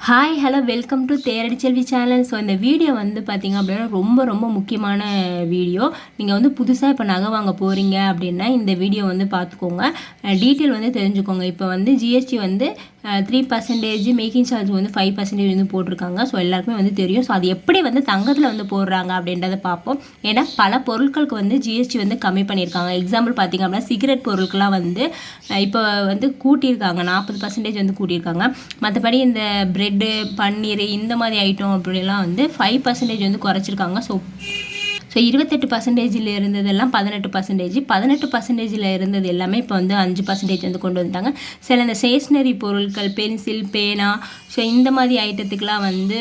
Hi hello welcome to Theradi Selvi channel. So இந்த video வந்து பார்த்திங்க அப்படின்னா ரொம்ப முக்கியமான வீடியோ. நீங்கள் வந்து புதுசாக இப்போ நகை வாங்க போகிறீங்க அப்படின்னா இந்த வீடியோ வந்து பார்த்துக்கோங்க, டீட்டெயில் வந்து தெரிஞ்சுக்கோங்க. இப்போ வந்து ஜிஎஸ்டி வந்து 3% மேக்கிங் சார்ஜ் வந்து 5% வந்து போட்டிருக்காங்க. ஸோ எல்லாருக்குமே வந்து தெரியும். ஸோ அது எப்படி வந்து தங்கத்தில் வந்து போடுறாங்க அப்படின்றத பார்ப்போம். ஏன்னா பல பொருட்களுக்கு வந்து ஜிஎஸ்டி வந்து கம்மி பண்ணியிருக்காங்க. எக்ஸாம்பிள் பார்த்திங்க அப்படின்னா சிகரெட் பொருட்கள்லாம் வந்து இப்போ வந்து கூட்டியிருக்காங்க, 40% வந்து கூட்டியிருக்காங்க. மற்றபடி இந்த ப்ரெட்டு பன்னீர் இந்த மாதிரி ஐட்டம் அப்படிலாம் வந்து 5% வந்து குறைச்சிருக்காங்க. ஸோ 28% இருந்ததெல்லாம் 18%, 18% இருந்தது எல்லாமே இப்போ வந்து 5% வந்து கொண்டு வந்துட்டாங்க. சில இந்த ஸ்டேஷ்னரி பொருட்கள், பென்சில், பேனா, ஸோ இந்த மாதிரி ஐட்டத்துக்கெலாம் வந்து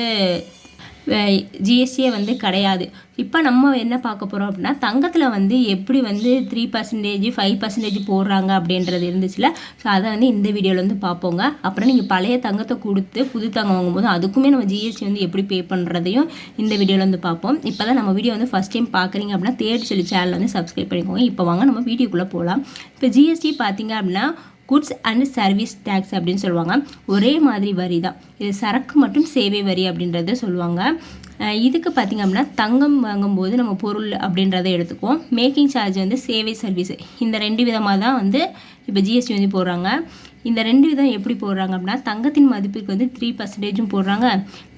ஜிஎஸ்டியே வந்து கிடையாது. இப்போ நம்ம என்ன பார்க்க போகிறோம் அப்படின்னா தங்கத்தில் வந்து எப்படி வந்து 3%, 5% போடுறாங்க அப்படின்றது இருந்துச்சுல. ஸோ அதை வந்து இந்த வீடியோவில் வந்து பார்ப்போங்க. அப்புறம் நீங்கள் பழைய தங்கத்தை கொடுத்து புது தங்கம் வாங்கும்போது அதுக்குமே நம்ம ஜிஎஸ்டி வந்து எப்படி பே பண்ணுறதையும் இந்த வீடியோவில் வந்து பார்ப்போம். இப்போ தான் நம்ம வீடியோ வந்து ஃபஸ்ட் டைம் பார்க்குறீங்க அப்படின்னா தேடி சொல்லி சேனல் வந்து சப்ஸ்கிரைப் பண்ணிக்கோங்க. இப்போ வாங்க நம்ம வீடியோக்குள்ளே போகலாம். இப்போ ஜிஎஸ்டி பார்த்தீங்க அப்படின்னா குட்ஸ் அண்ட் சர்வீஸ் டேக்ஸ் அப்படின்னு சொல்லுவாங்க. ஒரே மாதிரி வரி தான் இது, சரக்கு மற்றும் சேவை வரி அப்படின்றத சொல்லுவாங்க. இதுக்கு பார்த்திங்க அப்படின்னா தங்கம் வாங்கும்போது நம்ம பொருள் அப்படின்றத எடுத்துக்குவோம். மேக்கிங் சார்ஜ் வந்து சேவை சர்வீஸ், இந்த 2 விதமாக தான் வந்து இப்போ ஜிஎஸ்டி வந்து போடுறாங்க. இந்த 2 விதம் எப்படி போடுறாங்க அப்படின்னா தங்கத்தின் மதிப்புக்கு வந்து 3% போடுறாங்க.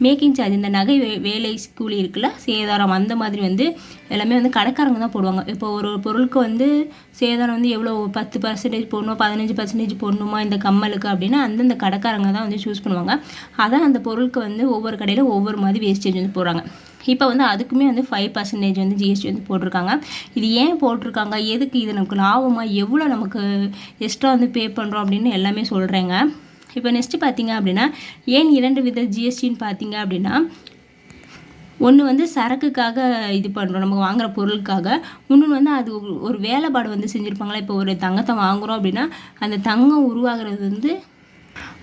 மேக்கிங் சார்ஜ் இந்த நகை வேலை கூலி இருக்குல்ல, சேதாரம், அந்த மாதிரி வந்து எல்லாமே வந்து கடைக்காரங்க தான் போடுவாங்க. இப்போ ஒரு பொருளுக்கு வந்து சேதாரம் வந்து எவ்வளோ 10% போடணும், 15% போடணுமா இந்த கம்மலுக்கு அப்படின்னா அந்தந்த கடைக்காரங்க தான் வந்து சூஸ் பண்ணுவாங்க. அதான் அந்த பொருளுக்கு வந்து ஒவ்வொரு கடையில் ஒவ்வொரு மாதிரி வேஸ்டேஜ் வந்து போடுறாங்க. இப்போ வந்து அதுக்குமே வந்து 5% வந்து ஜிஎஸ்டி வந்து போட்டிருக்காங்க. இது ஏன் போட்டிருக்காங்க, எதுக்கு, இது நமக்கு லாபமாக, எவ்வளோ நமக்கு எக்ஸ்ட்ரா வந்து பே பண்ணுறோம் அப்படின்னு எல்லாமே சொல்கிறேங்க. இப்போ நெக்ஸ்ட்டு பார்த்தீங்க அப்படின்னா ஏன் 2 வித ஜிஎஸ்டின்னு பார்த்தீங்க அப்படின்னா, ஒன்று வந்து சரக்குக்காக இது பண்ணுறோம், நம்ம வாங்குகிற பொருளுக்காக. இன்னொன்று வந்து அது ஒரு வேலைப்பாடு வந்து செஞ்சுருப்பாங்களா. இப்போ ஒரு தங்கத்தை வாங்குகிறோம் அப்படின்னா அந்த தங்கம் உருவாகிறது வந்து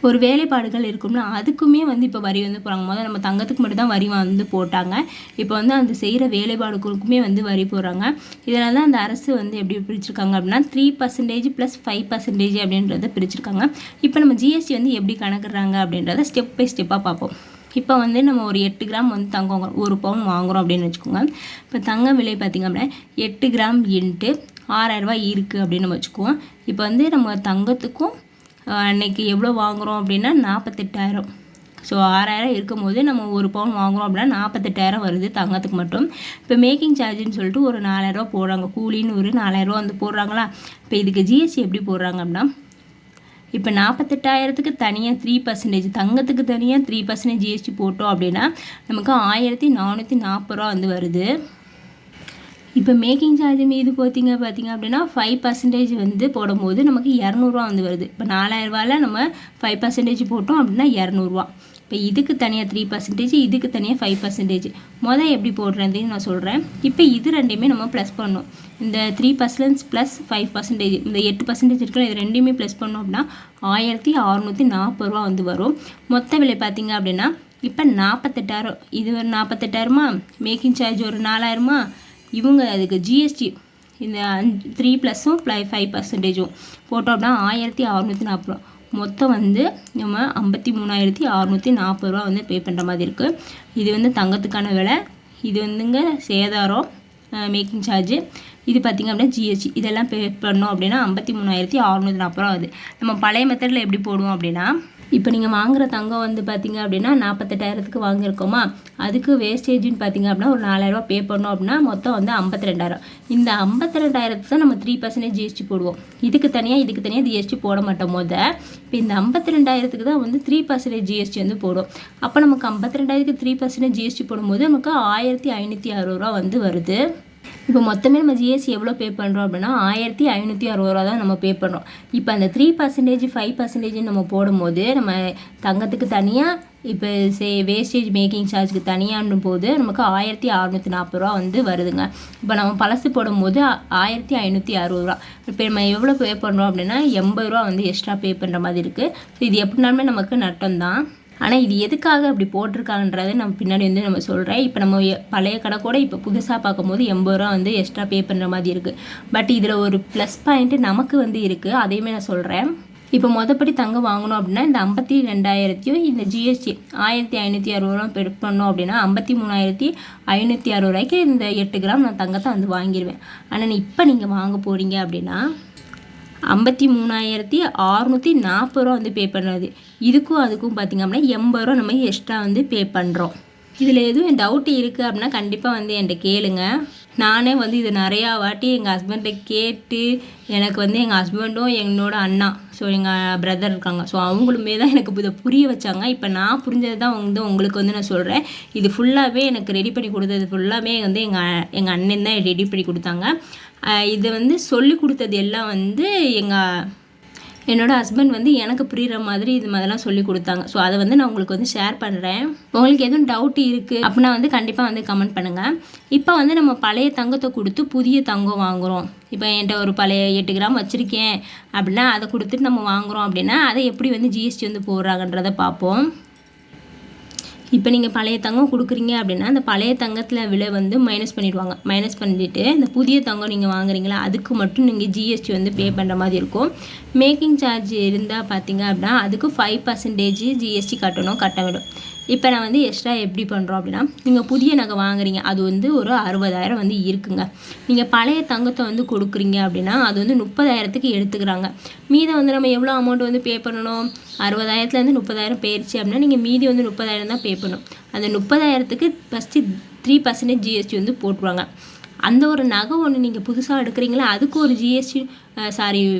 ஒரு வேலைப்பாடுகள் இருக்கும்னா அதுக்குமே வந்து இப்போ வரி வந்து போகிறாங்க. முதல்ல நம்ம தங்கத்துக்கு மட்டும் தான் வரி வந்து போட்டாங்க. இப்போ வந்து அந்த செய்கிற வேலைப்பாடுகளுக்குமே வந்து வரி போடுறாங்க. இதனால தான் அந்த அரசு வந்து எப்படி பிரிச்சிருக்காங்க அப்படின்னா 3% + 5% அப்படின்றத பிரிச்சிருக்காங்க. இப்போ நம்ம ஜிஎஸ்டி வந்து எப்படி கணக்குறாங்க அப்படின்றத ஸ்டெப் பை ஸ்டெப்பாக பார்ப்போம். இப்போ வந்து நம்ம ஒரு 8 கிராம் வந்து தங்கம் ஒரு பவுன் வாங்குகிறோம் அப்படின்னு வச்சுக்கோங்க. இப்போ தங்க விலை பார்த்திங்க அப்படின்னா 8 கிராம் × 6000 ரூபாய் இருக்குது அப்படின்னு நம்ம வச்சுக்குவோம். இப்போ வந்து நம்ம தங்கத்துக்கும் அன்றைக்கி எவ்வளோ வாங்குகிறோம் அப்படின்னா 48,000. ஸோ 6,000 இருக்கும் போது நம்ம ஒரு பவுன் வாங்குகிறோம் அப்படின்னா 48,000 வருது தங்கத்துக்கு மட்டும். இப்போ மேக்கிங் சார்ஜுன்னு சொல்லிட்டு ஒரு 4,000 ரூபா போடுறாங்க, கூலின்னு ஒரு 4,000 ரூபா வந்து போடுறாங்களா. இப்போ இதுக்கு ஜிஎஸ்டி எப்படி போடுறாங்க அப்படின்னா, இப்போ 48,000க்கு தனியாக 3%, தங்கத்துக்கு தனியாக 3% ஜிஎஸ்டி போட்டோம் அப்படின்னா நமக்கு 1,440 ரூபா வந்து வருது. இப்போ மேக்கிங் சார்ஜ் மீது பார்த்தீங்க அப்படின்னா 5% வந்து போடும்போது நமக்கு 200 வந்து வருது. இப்போ 4,000 ரூபாயில் நம்ம 5% போட்டோம் அப்படின்னா 200 ரூபா. இப்போ இதுக்கு தனியாக 3%, இதுக்கு தனியாக 5%. எப்படி போடுறதுன்னு நான் சொல்கிறேன். இப்போ இது ரெண்டையுமே நம்ம ப்ளஸ் பண்ணணும். இந்த 3% + 5%, இந்த 8% இருக்குல்ல, இது ரெண்டையுமே ப்ளஸ் பண்ணோம் அப்படின்னா 1,640 ரூபா வந்து வரும். மொத்த விலை பார்த்தீங்க அப்படின்னா இப்போ 48,000. இது ஒரு 48,000மா, மேக்கிங் சார்ஜ் ஒரு 4,000மா, இவங்க அதுக்கு ஜிஎஸ்டி இந்த 3 + 5% போட்டோம் அப்படின்னா 1,640 ரூபா. மொத்தம் வந்து நம்ம 53,640 ரூபா வந்து பே பண்ணுற மாதிரி இருக்குது. இது வந்து தங்கத்துக்கான விலை, இது வந்துங்க சேதாரம், மேக்கிங் சார்ஜு, இது பார்த்திங்க அப்படின்னா ஜிஎஸ்டி, இதெல்லாம் பே பண்ணோம் அப்படின்னா 53,640 ரூபா ஆகுது. நம்ம பழைய மெத்தடில் எப்படி போடுவோம் அப்படின்னா, இப்போ நீங்கள் வாங்குகிற தங்கம் வந்து பார்த்திங்க அப்படின்னா 48,000க்கு வாங்கியிருக்கோமா, அதுக்கு வேஸ்டேஜ்னு பார்த்திங்க அப்படின்னா ஒரு 4,000 ரூபா பே பண்ணோம் அப்படின்னா மொத்தம் வந்து 52,000. இந்த 52,000க்கு தான் நம்ம 3% ஜிஎஸ்டி போடுவோம். இதுக்கு தனியாக ஜிஎஸ்டி போட மாட்டோம். இப்போ இந்த 52,000க்கு தான் வந்து 3% ஜிஎஸ்டி வந்து போடும். அப்போ நமக்கு 52,000க்கு 3% ஜிஎஸ்டி போடும்போது நமக்கு 1,560 ரூபா வந்து வருது. இப்போ மொத்தமே நம்ம ஜிஎஸ்டி எவ்வளோ பே பண்ணுறோம் அப்படின்னா 1,560 ரூபா தான் நம்ம பே பண்ணுறோம். இப்போ அந்த 3%, 5% நம்ம போடும்போது நம்ம தங்கத்துக்கு தனியாக, இப்போ வேஸ்டேஜ் மேக்கிங் சார்ஜுக்கு தனியாகும் போது நமக்கு 1,640 ரூபா வந்து வருதுங்க. இப்போ நம்ம பழசு போடும்போது 1,560 ரூபா. இப்போ நம்ம எவ்வளோ பே பண்ணுறோம் அப்படின்னா 80 ரூபா வந்து எக்ஸ்ட்ரா பே பண்ணுற மாதிரி இருக்குது. ஸோ இது எப்படினாலுமே நமக்கு நட்டம் தான். ஆனால் இது எதுக்காக அப்படி போட்டிருக்காங்கன்றதை நம்ம பின்னாடி வந்து நம்ம சொல்கிறேன். இப்போ நம்ம பழைய கடை கூட இப்போ புதுசாக பார்க்கும்போது 80 ரூபா வந்து எக்ஸ்ட்ரா பே பண்ணுற மாதிரி இருக்குது. பட் இதில் ஒரு ப்ளஸ் பாயிண்ட்டு நமக்கு வந்து இருக்குது, அதையுமே நான் சொல்கிறேன். இப்போ மொதப்படி தங்கம் வாங்கணும் அப்படின்னா இந்த 52,000 இந்த ஜிஎஸ்டி 1,560 பே பண்ணோம் அப்படின்னா 53,560 இந்த 8 கிராம் நான் தங்கத்தை வந்து வாங்கிடுவேன். ஆனால் இப்போ நீங்கள் வாங்க போகிறீங்க அப்படின்னா 53,640 வந்து பே பண்ணுறது. இதுக்கும் அதுக்கும் பார்த்திங்க அப்படின்னா 80 நம்ம எக்ஸ்ட்ரா வந்து பே பண்ணுறோம். இதில் எதுவும் டவுட் இருக்குது அப்படின்னா கண்டிப்பாக வந்து என்கிட்ட கேளுங்க. நானே வந்து இது நிறையா வாட்டி எங்கள் ஹஸ்பண்ட்டை கேட்டு எனக்கு வந்து எங்கள் ஹஸ்பண்டும் என்னோடய அண்ணா எங்கள் பிரதர் இருக்காங்க அவங்களுமே தான் எனக்கு இதை புரிய வச்சாங்க. இப்போ நான் புரிஞ்சது தான் வந்து உங்களுக்கு வந்து நான் சொல்கிறேன். இது ஃபுல்லாகவே எனக்கு ரெடி பண்ணி கொடுத்தது ஃபுல்லாகவே வந்து எங்கள் அண்ணன் தான் ரெடி பண்ணி கொடுத்தாங்க. இது வந்து சொல்லி கொடுத்தது எல்லாம் வந்து என்னோடய ஹஸ்பண்ட் வந்து எனக்கு புரிகிற மாதிரி இது மாதிரிலாம் சொல்லி கொடுத்தாங்க. அதை வந்து நான் உங்களுக்கு வந்து ஷேர் பண்ணுறேன். உங்களுக்கு எதுவும் டவுட் இருக்குது அப்படின்னா வந்து கண்டிப்பாக வந்து கமெண்ட் பண்ணுங்கள். இப்போ வந்து நம்ம பழைய தங்கத்தை கொடுத்து புதிய தங்கம் வாங்குகிறோம். இப்போ என்கிட்ட ஒரு பழைய 8 கிராம் வச்சுருக்கேன் அப்படின்னா அதை கொடுத்துட்டு நம்ம வாங்குகிறோம் அப்படின்னா அதை எப்படி வந்து ஜிஎஸ்டி வந்து போடுறாங்கன்றதை பார்ப்போம். இப்போ நீங்கள் பழைய தங்கம் கொடுக்குறீங்க அப்படின்னா அந்த பழைய தங்கத்தில் விலை வந்து மைனஸ் பண்ணிடுவாங்க. மைனஸ் பண்ணிவிட்டு இந்த புதிய தங்கம் நீங்கள் வாங்குறீங்களா அதுக்கு மட்டும் நீங்கள் ஜிஎஸ்டி வந்து பே பண்ணுற மாதிரி இருக்கும். மேக்கிங் சார்ஜ் இருந்தால் பார்த்தீங்க அப்படின்னா அதுக்கு 5% ஜிஎஸ்டி கட்ட விடும். இப்போ நான் வந்து எக்ஸ்ட்ரா எப்படி பண்ணுறோம் அப்படின்னா நீங்கள் புதிய நகை வாங்குறீங்க அது வந்து ஒரு 60,000 வந்து இருக்குங்க. நீங்கள் பழைய தங்கத்தை வந்து கொடுக்குறீங்க அப்படின்னா அது வந்து 30,000க்கு எடுத்துக்கிறாங்க. மீதம் வந்து நம்ம எவ்வளோ அமௌண்ட் வந்து பே பண்ணணும் 60,000லேருந்து 30,000 போயிடுச்சு அப்படின்னா நீங்கள் மீதி வந்து 30,000 தான் பே பண்ணணும். அந்த 30,000க்கு ஃபஸ்ட்டு 3% ஜிஎஸ்டி வந்து போட்டுருவாங்க. அந்த ஒரு நகை ஒன்று நீங்கள் புதுசாக எடுக்கிறீங்களா அதுக்கு ஒரு ஜிஎஸ்டி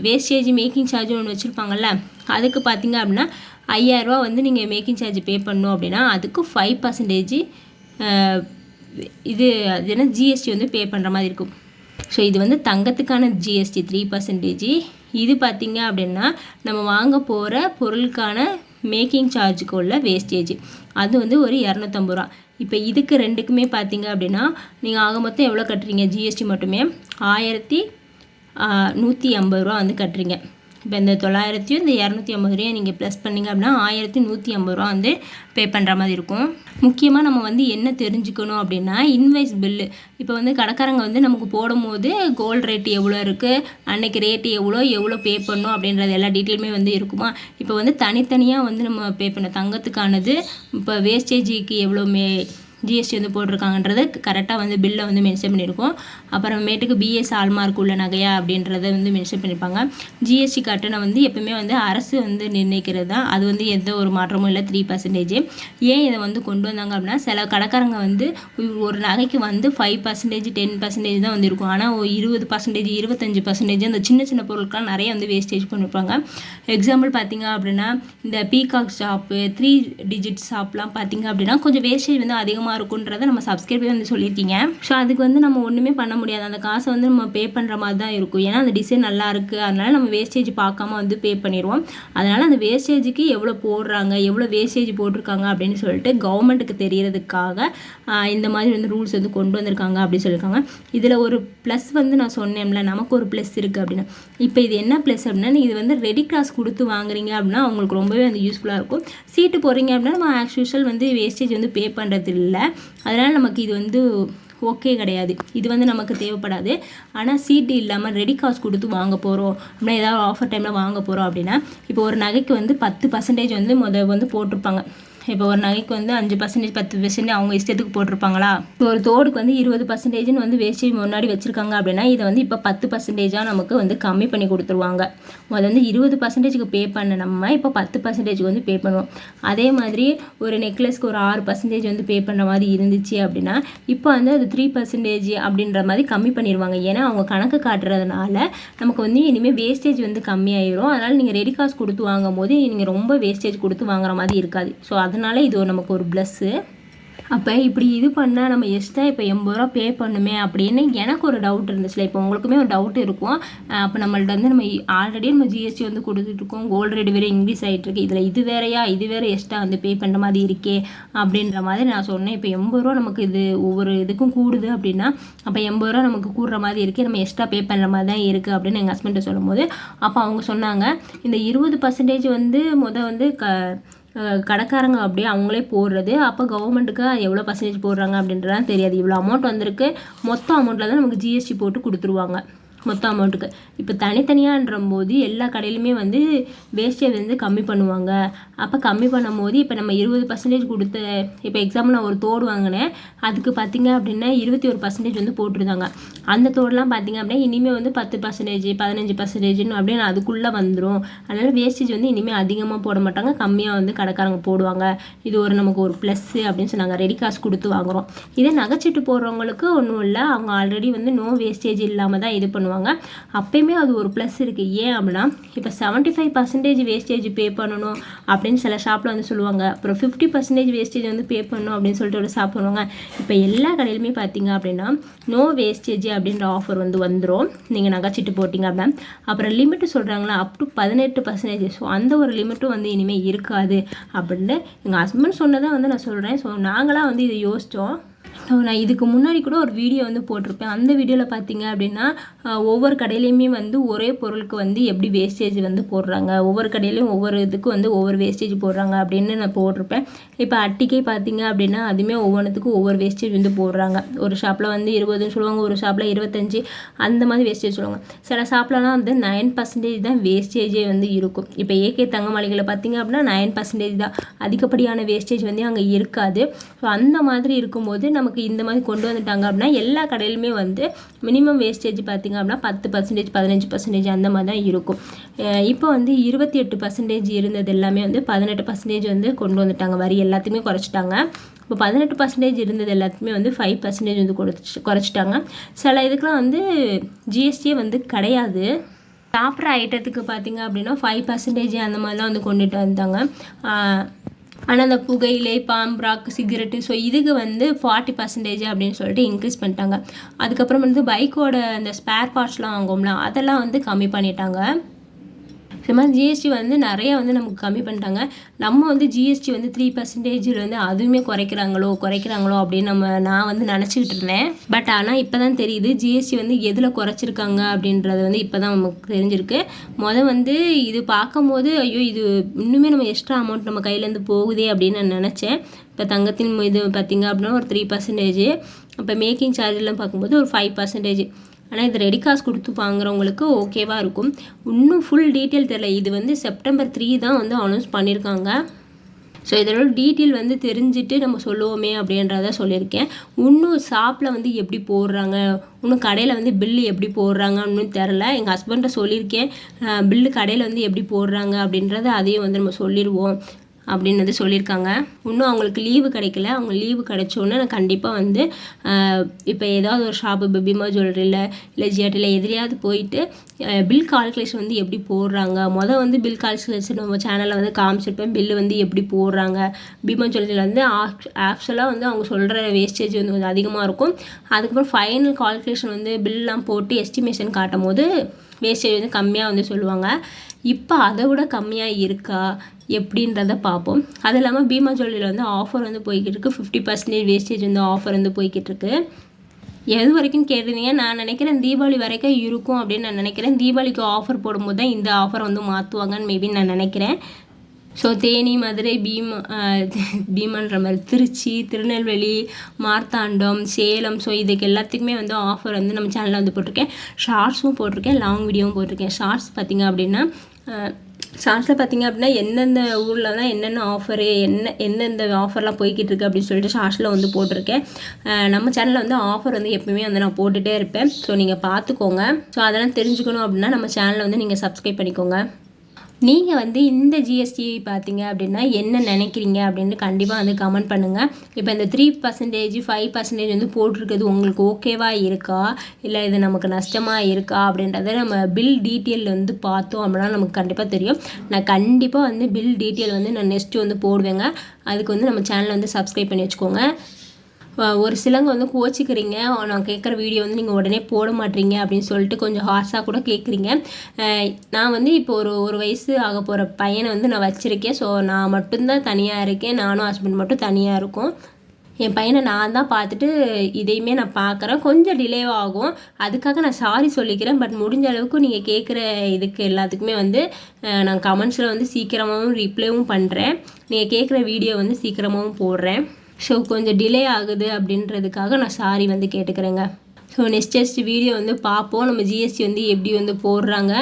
வேஸ்டேஜ் மேக்கிங் சார்ஜ் ஒன்று வச்சுருப்பாங்கள்ல அதுக்கு பார்த்தீங்க அப்படின்னா 5,000 வந்து நீங்கள் மேக்கிங் சார்ஜ் பே பண்ணணும் அப்படின்னா அதுக்கு 5% இது என்ன ஜிஎஸ்டி வந்து பே பண்ணுற மாதிரி இருக்கும். இது வந்து தங்கத்துக்கான ஜிஎஸ்டி 3%. இது பார்த்திங்க அப்படின்னா நம்ம வாங்க போகிற பொருளுக்கான மேக்கிங் சார்ஜுக்கு உள்ள வேஸ்டேஜ் அது வந்து ஒரு 250 ரூபா. இப்போ இதுக்கு ரெண்டுக்குமே பார்த்தீங்க அப்படின்னா நீங்கள் ஆக மொத்தம் எவ்வளோ கட்டுறீங்க ஜிஎஸ்டி மட்டுமே 1,150 ரூபா வந்து கட்டுறீங்க. இப்போ இந்த 900 இந்த 250 நீங்கள் ப்ளஸ் பண்ணிங்க அப்படின்னா 1,150 ரூபா வந்து பே பண்ணுற மாதிரி இருக்கும். முக்கியமாக நம்ம வந்து என்ன தெரிஞ்சுக்கணும் அப்படின்னா இன்வாய்ஸ் பில்லு இப்போ வந்து கடைக்காரங்க வந்து நமக்கு போடும்போது கோல்டு ரேட் எவ்வளோ இருக்குது அன்றைக்கி ரேட்டு எவ்வளோ பே பண்ணணும் அப்படின்றது எல்லா டீட்டெயிலுமே வந்து இருக்குமா. இப்போ வந்து தனித்தனியாக வந்து நம்ம பே பண்ண தங்கத்துக்கானது இப்போ வேஸ்டேஜுக்கு எவ்வளோ ஜிஎஸ்டி வந்து போட்டிருக்காங்கன்றது கரெக்டாக வந்து பில்லை வந்து மென்ஷன் பண்ணியிருக்கோம். அப்புறமேட்டுக்கு பிஎஸ் ஆல்மார்க் உள்ள நகையா அப்படின்றத வந்து மென்ஷன் பண்ணியிருப்பாங்க. ஜிஎஸ்டி கட்டணம் வந்து எப்பவுமே வந்து அரசு வந்து நிர்ணயிக்கிறது தான். அது வந்து எந்த ஒரு மாற்றமும் இல்லை 3%. ஏன் இதை வந்து கொண்டு வந்தாங்க அப்படின்னா சில கடைக்காரங்க வந்து ஒரு நகைக்கு வந்து 5% 10% தான் வந்து இருக்கும். ஆனால் 20% 25% அந்த சின்ன சின்ன பொருட்கள் நிறைய வந்து வேஸ்டேஜ் பண்ணியிருப்பாங்க. எக்ஸாம்பிள் பார்த்தீங்க அப்படின்னா இந்த பீகாக் ஷாப்பு 3 டிஜிட் ஷாப்லாம் பார்த்தீங்க அப்படின்னா கொஞ்சம் வேஸ்டேஜ் வந்து அதிகமாக இருக்குன்றதை நம்ம சப்ஸ்கிரைபே வந்து சொல்லியிருக்கீங்க. அதுக்கு வந்து நம்ம ஒன்றுமே பண்ண முடியாது. அந்த காசை வந்து நம்ம பே பண்ணுற மாதிரி தான் இருக்கும். ஏன்னா அந்த டிசைன் நல்லா இருக்குது அதனால நம்ம வேஸ்டேஜ் பார்க்காம வந்து பே பண்ணிடுவோம். அதனால் அந்த வேஸ்டேஜுக்கு எவ்வளோ போடுறாங்க எவ்வளோ வேஸ்டேஜ் போட்டிருக்காங்க அப்படின்னு சொல்லிட்டு கவர்மெண்ட்டுக்கு தெரியறதுக்காக இந்த மாதிரி வந்து ரூல்ஸ் வந்து கொண்டு வந்திருக்காங்க அப்படின்னு சொல்லியிருக்காங்க. இதில் ஒரு ப்ளஸ் வந்து நான் சொன்னேன்ல நமக்கு ஒரு ப்ளஸ் இருக்குது அப்படின்னா இப்போ இது என்ன ப்ளஸ் அப்படின்னா இது வந்து ரெடி கிராஸ் கொடுத்து வாங்குறீங்க அப்படின்னா அவங்களுக்கு ரொம்பவே வந்து யூஸ்ஃபுல்லாக இருக்கும். சீட்டு போடுறீங்க அப்படின்னா நம்ம ஆஸ் யூஷுவல் வந்து வேஸ்டேஜ் வந்து பே பண்ணுறது இல்லை. அதனால் நமக்கு இது வந்து ஓகே கிடையாது. இது வந்து நமக்கு தேவைப்படாது. ஆனால் சீட்டு இல்லாமல் ரெடி காசு கொடுத்து வாங்க போகிறோம் அப்படின்னா ஏதாவது ஆஃபர் டைமில் வாங்க போகிறோம் அப்படின்னா இப்போ ஒரு நகைக்கு வந்து 10% வந்து வந்து போட்டிருப்பாங்க. இப்போ ஒரு நகைக்கு வந்து 5% 10% அவங்க இஷ்டத்துக்கு போட்டிருப்பாங்களா. ஒரு தோடுக்கு வந்து 20% வந்து வேஸ்டேஜ் முன்னாடி வச்சுருக்காங்க அப்படின்னா இதை வந்து இப்போ 10% நமக்கு வந்து கம்மி பண்ணி கொடுத்துருவாங்க. வந்து 20%க்கு பே பண்ண நம்ம இப்போ 10%க்கு வந்து பே பண்ணுவோம். அதே மாதிரி ஒரு நெக்லஸ்க்கு ஒரு 6% வந்து பே பண்ணுற மாதிரி இருந்துச்சு அப்படின்னா இப்போ வந்து அது 3% அப்படின்ற மாதிரி கம்மி பண்ணிடுவாங்க. ஏன்னா அவங்க கணக்கு காட்டுறதுனால நமக்கு வந்து இனிமேல் வேஸ்டேஜ் வந்து கம்மியாயிரும். அதனால் நீங்கள் ரெடி காசு கொடுத்து வாங்கும் போது நீங்கள் ரொம்ப வேஸ்டேஜ் கொடுத்து வாங்குற மாதிரி இருக்காது. அதனால இது நமக்கு ஒரு ப்ளஸ்ஸு. அப்போ இப்படி இது பண்ணால் நம்ம எக்ஸ்ட்ரா இப்போ 80 ரூபா பே பண்ணுமே அப்படின்னு எனக்கு ஒரு டவுட் இருந்துச்சுல. இப்போ உங்களுக்குமே ஒரு டவுட் இருக்கும். அப்போ நம்மள்ட்ட வந்து நம்ம ஆல்ரெடி நம்ம ஜிஎஸ்டி வந்து கொடுத்துட்ருக்கோம். கோல்டு ரேட் வேறு இன்க்ரீஸ் ஆகிட்டுருக்கு. இதில் இது வேறு எக்ஸ்ட்ரா வந்து பே பண்ணுற மாதிரி இருக்கே அப்படின்ற மாதிரி நான் சொன்னேன். இப்போ 80 ரூபா நமக்கு இது ஒவ்வொரு இதுக்கும் கூடுது அப்படின்னா அப்போ 80 ரூபா நமக்கு கூடுற மாதிரி இருக்குது. நம்ம எக்ஸ்ட்ரா பே பண்ணுற மாதிரி தான் இருக்குது அப்படின்னு எங்கள் ஹஸ்பண்ட்டை சொல்லும்போது அப்போ அவங்க சொன்னாங்க இந்த 20% வந்து வந்து கடைக்காரங்க அப்படியே அவங்களே போடுறது. அப்போ கவர்மெண்ட்டுக்கு எவ்வளோ பர்சன்டேஜ் போடுறாங்க அப்படின்றதான் தெரியாது. இவ்வளோ அமௌண்ட் வந்திருக்கு மொத்த அமௌண்ட்டில் தான் நமக்கு ஜிஎஸ்டி போட்டு கொடுத்துருவாங்க. மொத்த அமௌண்ட்டுக்கு. இப்போ தனித்தனியான்ற போது எல்லா கடையிலுமே வந்து வேஸ்டேஜ் வந்து கம்மி பண்ணுவாங்க. அப்போ கம்மி பண்ணும் போது இப்போ நம்ம 20% கொடுத்த, இப்போ எக்ஸாம்பிள் நான் ஒரு தோடு வாங்கினேன், அதுக்கு பார்த்திங்க அப்படின்னா 21% வந்து போட்டிருந்தாங்க. அந்த தோடெலாம் பார்த்திங்க அப்படின்னா இனிமேல் வந்து 10%, 15% அப்படின்னு அதுக்குள்ளே வந்துடும். அதனால் வேஸ்டேஜ் வந்து இனிமேல் அதிகமாக போட மாட்டாங்க, கம்மியாக வந்து கடைக்காரங்க போடுவாங்க. இது ஒரு நமக்கு ஒரு ப்ளஸ்ஸு அப்படின்னு சொன்னாங்க. ரெடி காசு கொடுத்து வாங்குகிறோம். இதே நகைச்சீட்டு போடுறவங்களுக்கு ஒன்றும் இல்லை, அவங்க ஆல்ரெடி வந்து நோ வேஸ்டேஜ் இல்லாமல் தான் இது பண்ணுவாங்க. அப்பயுமே அது ஒரு ப்ளஸ் இருக்குது. ஏன் அப்படின்னா இப்போ 75% வேஸ்டேஜ் பே பண்ணணும் அப்படின்னு சில ஷாப்பில் வந்து சொல்லுவாங்க. அப்புறம் 50% வேஸ்டேஜ் வந்து பே பண்ணணும் அப்படின்னு சொல்லிட்டு ஒரு ஷாப் பண்ணுவாங்க. இப்போ எல்லா கடையிலுமே பார்த்தீங்க அப்படின்னா நோ வேஸ்டேஜ் அப்படின்ற ஆஃபர் வந்து வந்துடும் நீங்கள் நகைச்சீட்டு போட்டிங்க அப்படின்னா. அப்புறம் லிமிட்டு சொல்கிறாங்களா, அப் டு 18%. ஸோ அந்த ஒரு லிமிட்டும் வந்து இனிமேல் இருக்காது அப்படின்னு எங்கள் ஹஸ்பண்ட் சொன்னதை வந்து நான் சொல்கிறேன். ஸோ நாங்களாம் வந்து இதை யோசித்தோம். நான் இதுக்கு முன்னாடி கூட ஒரு வீடியோ வந்து போட்டிருப்பேன். அந்த வீடியோவில் பார்த்தீங்க அப்படின்னா ஒவ்வொரு கடையிலையுமே வந்து ஒரே பொருளுக்கு வந்து எப்படி வேஸ்டேஜ் வந்து போடுறாங்க, ஒவ்வொரு கடையிலையும் ஒவ்வொரு இதுக்கு வந்து ஒவ்வொரு வேஸ்டேஜ் போடுறாங்க அப்படின்னு நான் போட்டிருப்பேன். இப்போ அட்டிக்கை பார்த்தீங்க அப்படின்னா அதுவுமே ஒவ்வொன்றுத்துக்கும் ஒவ்வொரு வேஸ்டேஜ் வந்து போடுறாங்க. ஒரு ஷாப்பில் வந்து 20 சொல்லுவாங்க, ஒரு ஷாப்பில் 25, அந்த மாதிரி வேஸ்டேஜ் சொல்லுவாங்க. சில ஷாப்லலாம் வந்து 9% தான் வேஸ்டேஜே வந்து இருக்கும். இப்போ ஏகே தங்க மாளிகையில் பார்த்தீங்க அப்படின்னா 9% தான், அதிகப்படியான வேஸ்டேஜ் வந்து அங்கே இருக்காது. ஸோ அந்த மாதிரி இருக்கும்போது நமக்கு இந்த மாதிரி கொண்டு வந்துட்டாங்க அப்படின்னா எல்லா கடையிலுமே வந்து மினிமம் வேஸ்டேஜ் பார்த்திங்க அப்படின்னா 10%, 15% அந்த மாதிரி தான் இருக்கும். இப்போ வந்து 28% இருந்தது எல்லாமே வந்து 18% வந்து கொண்டு வந்துட்டாங்க. வரி எல்லாத்தையுமே குறைச்சிட்டாங்க. இப்போ 18% இருந்தது எல்லாத்துக்குமே வந்து 5% வந்து குறைச்சிட்டாங்க. சில இதுக்கெலாம் வந்து ஜிஎஸ்டியே வந்து கிடையாது. சாப்பிட்ற ஐட்டத்துக்கு பார்த்திங்க அப்படின்னா 5% அந்த மாதிரிலாம் வந்து கொண்டுட்டு வந்தாங்க. ஆனால் அந்த புகையிலை, பாம்ப்ராக், சிகரெட்டு, ஸோ இதுக்கு வந்து 40% அப்படின்னு சொல்லிட்டு இன்க்ரீஸ் பண்ணிட்டாங்க. அதுக்கப்புறம் வந்து பைக்கோட அந்த ஸ்பேர் பார்ட்ஸ்லாம் வாங்குவோம்ல, அதெல்லாம் வந்து கம்மி பண்ணிட்டாங்க. இது மாதிரி ஜிஎஸ்டி வந்து நிறையா வந்து நமக்கு கம்மி பண்ணிட்டாங்க. நம்ம வந்து ஜிஎஸ்டி வந்து 3% வந்து அதுவுமே குறைக்கிறாங்களோ அப்படின்னு நான் வந்து நினச்சிக்கிட்டு இருந்தேன். பட் ஆனால் இப்போ தான் தெரியுது ஜிஎஸ்டி வந்து எதில் குறைச்சிருக்காங்க அப்படின்றது வந்து இப்போ தான் நமக்கு தெரிஞ்சிருக்கு. வந்து இது பார்க்கும்போது ஐயோ இது இன்னுமே நம்ம எக்ஸ்ட்ரா அமௌண்ட் நம்ம கையிலேருந்து போகுதே அப்படின்னு நான் நினச்சேன். இப்போ தங்கத்தின் இது பார்த்திங்க அப்படின்னா ஒரு 3%, இப்போ மேக்கிங் சார்ஜெலாம் பார்க்கும்போது ஒரு 5%. ஆனால் இது ரெடி காசு கொடுத்து வாங்குறவங்களுக்கு ஓகேவாக இருக்கும். இன்னும் ஃபுல் டீட்டெயில் தெரியல. இது வந்து செப்டம்பர் 3 தான் வந்து அனௌன்ஸ் பண்ணியிருக்காங்க. ஸோ இதோட டீட்டெயில் வந்து தெரிஞ்சுட்டு நம்ம சொல்லுவோமே அப்படின்றத சொல்லியிருக்கேன். இன்னும் ஷாப்பில் வந்து எப்படி போடுறாங்க, இன்னும் கடையில் வந்து பில்லு எப்படி போடுறாங்கன்னு தெரில. எங்கள் ஹஸ்பண்ட்டை சொல்லியிருக்கேன், பில்லு கடையில் வந்து எப்படி போடுறாங்க அப்படின்றத அதையும் வந்து நம்ம சொல்லிடுவோம் அப்படின்னு வந்து சொல்லியிருக்காங்க. இன்னும் அவங்களுக்கு லீவு கிடைக்கல. அவங்க லீவு கிடைச்சோன்னே நான் கண்டிப்பாக வந்து இப்போ ஏதாவது ஒரு ஷாப்பு, பீமா ஜுவல்லரியில் இல்லை ஜிஆர்டியில் எதிலையாவது போயிட்டு பில் கால்குலேஷன் வந்து எப்படி போடுறாங்க, வந்து பில் கால்குலேஷன் நம்ம சேனலில் வந்து காமிச்சிருப்பேன். பில்லு வந்து எப்படி போடுறாங்க, பீமா ஜுவல்லரியில் வந்து ஆக்சுவலாக வந்து அவங்க சொல்கிற வேஸ்டேஜ் வந்து கொஞ்சம் அதிகமாக இருக்கும். அதுக்கப்புறம் ஃபைனல் கால்குலேஷன் வந்து பில்லாம் போட்டு எஸ்டிமேஷன் காட்டும் போது வேஸ்டேஜ் வந்து கம்மியாக வந்து சொல்லுவாங்க. இப்போ அதை விட கம்மியாக இருக்கா எப்படின்றத பார்ப்போம். அது இல்லாமல் பீமா ஜுவல்லரியில் வந்து ஆஃபர் வந்து போய்கிட்டு இருக்குது. 50% வேஸ்டேஜ் வந்து ஆஃபர் வந்து போய்கிட்டு இருக்கு. எது வரைக்கும் கேட்டிருந்தீங்க, நான் நினைக்கிறேன் தீபாவளி வரைக்கும் இருக்கும் அப்படின்னு நான் நினைக்கிறேன். தீபாவளிக்கு ஆஃபர் போடும்போது தான் இந்த ஆஃபரை வந்து மாற்றுவாங்கன்னு மேபி நான் நினைக்கிறேன். ஸோ தேனி, மதுரை, பீமான்ற மாதிரி திருச்சி, திருநெல்வேலி, மார்த்தாண்டம், சேலம், ஸோ இதுக்கு எல்லாத்துக்குமே வந்து ஆஃபர் வந்து நம்ம சேனலில் வந்து போட்டிருக்கேன். ஷார்ட்ஸும் போட்டிருக்கேன், லாங் வீடியோவும் போட்டிருக்கேன். ஷார்ட்ஸ் பார்த்திங்க அப்படின்னா ஷார்ட்ஸில் பார்த்திங்க அப்படின்னா எந்தெந்த ஊரில் தான் என்னென்ன ஆஃபரு, எந்தெந்த ஆஃபர்லாம் போய்கிட்டு இருக்குது அப்படின்னு சொல்லிட்டு ஷார்ட்ஸில் வந்து போட்டிருக்கேன். நம்ம சேனலில் வந்து ஆஃபர் வந்து எப்பவுமே வந்து நான் போட்டுகிட்டே இருப்பேன். ஸோ நீங்கள் பார்த்துக்கோங்க. ஸோ அதெல்லாம் தெரிஞ்சுக்கணும் அப்படின்னா நம்ம சேனலை வந்து நீங்கள் சப்ஸ்கிரைப் பண்ணிக்கோங்க. நீங்கள் வந்து இந்த ஜிஎஸ்டி பார்த்தீங்க அப்படின்னா என்ன நினைக்கிறீங்க அப்படின்னு கண்டிப்பாக வந்து கமெண்ட் பண்ணுங்கள். இப்போ இந்த 3%, 5% வந்து போட்டிருக்கிறது உங்களுக்கு ஓகேவாக இருக்கா, இல்லை இது நமக்கு நஷ்டமாக இருக்கா அப்படின்றத நம்ம பில் டீட்டெயில் வந்து பார்த்தோம் அப்படின்னா நமக்கு கண்டிப்பாக தெரியும். நான் கண்டிப்பாக வந்து பில் டீட்டெயில் வந்து நான் நெக்ஸ்ட்டு வந்து போடுவேங்க. அதுக்கு வந்து நம்ம சேனலை வந்து சப்ஸ்கிரைப் பண்ணி வச்சுக்கோங்க. ஒரு சிலங்க வந்து கோச்சிக்கிறீங்க, நான் கேட்குற வீடியோ வந்து நீங்கள் உடனே போட மாட்டீங்க அப்படின்னு சொல்லிட்டு கொஞ்சம் ஹார்ஷாக கூட கேட்குறீங்க. நான் வந்து இப்போ ஒரு வயசு ஆக போகிற பையனை வந்து நான் வச்சுருக்கேன். ஸோ நான் மட்டும்தான் தனியாக இருக்கேன், நானும் ஹஸ்பண்ட் மட்டும் தனியாக இருக்கோம். என் பையனை நான் தான் பார்த்துட்டு இதையுமே நான் பார்க்குறேன். கொஞ்சம் டிலே ஆகும், அதுக்காக நான் சாரி சொல்லிக்கிறேன். பட் முடிஞ்ச அளவுக்கு நீங்கள் கேட்குற இதுக்கு எல்லாத்துக்குமே வந்து நான் கமெண்ட்ஸில் வந்து சீக்கிரமாகவும் ரிப்ளைவும் பண்ணுறேன். நீங்கள் கேட்குற வீடியோ வந்து சீக்கிரமாகவும் போடுறேன். ஸோ கொஞ்சம் டிலே ஆகுது அப்படின்றதுக்காக நான் சாரி வந்து கேட்டுக்கிறேங்க. ஸோ ஸோ நெக்ஸ்ட் வீடியோ வந்து பார்ப்போம் நம்ம ஜிஎஸ்டி வந்து எப்படி வந்து போடுறாங்க.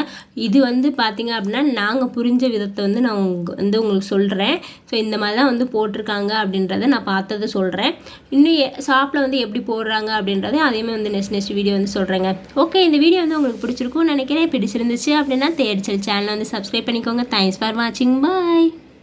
இது வந்து பார்த்திங்க அப்படின்னா நாங்கள் புரிஞ்ச விதத்தை வந்து நான் வந்து உங்களுக்கு சொல்கிறேன். ஸோ இந்த மாதிரி தான் வந்து போட்டிருக்காங்க அப்படின்றத நான் பார்த்ததை சொல்கிறேன். இன்னும் ஷாப்பில் வந்து எப்படி போடுறாங்க அப்படின்றத அதேமாதிரி வந்து நெக்ஸ்ட் வீடியோ வந்து சொல்கிறேங்க. ஓகே, இந்த வீடியோ வந்து உங்களுக்கு பிடிச்சிருக்கும்னு நினைக்கிறேன். பிடிச்சிருந்துச்சு அப்படின்னா தேடிச்சல் சேனலை வந்து சப்ஸ்கிரைப் பண்ணிக்கோங்க. தேங்க்ஸ் ஃபார் வாட்சிங். பாய்.